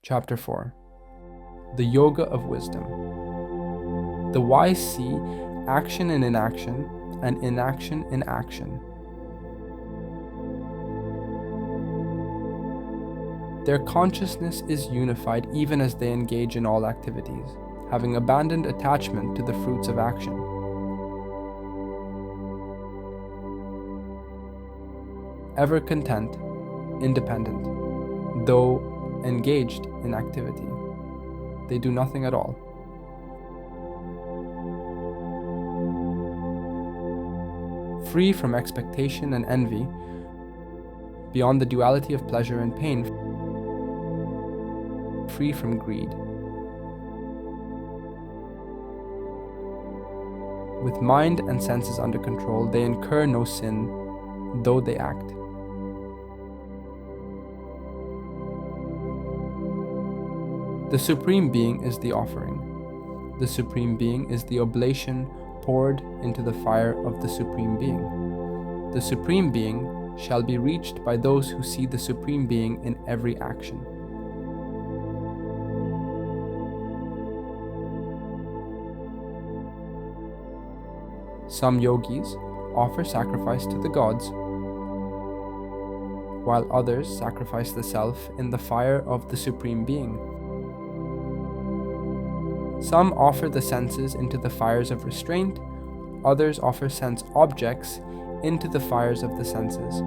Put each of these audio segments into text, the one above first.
Chapter 4. The Yoga of Wisdom. The wise see action in inaction and inaction in action. Their consciousness is unified even as they engage in all activities, having abandoned attachment to the fruits of action. Ever content, independent, though engaged in activity, they do nothing at all. Free from expectation and envy, beyond the duality of pleasure and pain, free from greed. With mind and senses under control, they incur no sin, though they act. The Supreme Being is the offering. The Supreme Being is the oblation poured into the fire of the Supreme Being. The Supreme Being shall be reached by those who see the Supreme Being in every action. Some yogis offer sacrifice to the gods, while others sacrifice the self in the fire of the Supreme Being. Some offer the senses into the fires of restraint, others offer sense objects into the fires of the senses.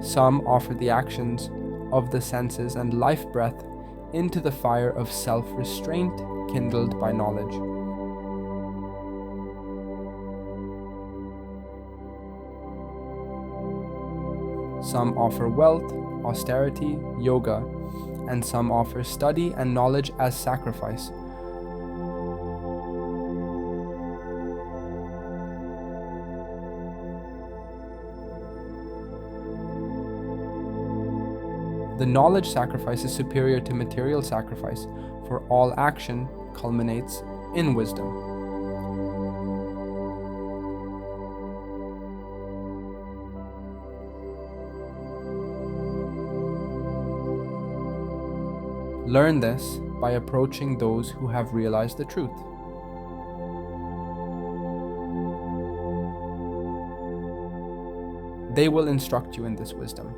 Some offer the actions of the senses and life breath into the fire of self-restraint kindled by knowledge. Some offer wealth, austerity, yoga, and some offer study and knowledge as sacrifice. The knowledge sacrifice is superior to material sacrifice, for all action culminates in wisdom. Learn this by approaching those who have realized the truth. They will instruct you in this wisdom.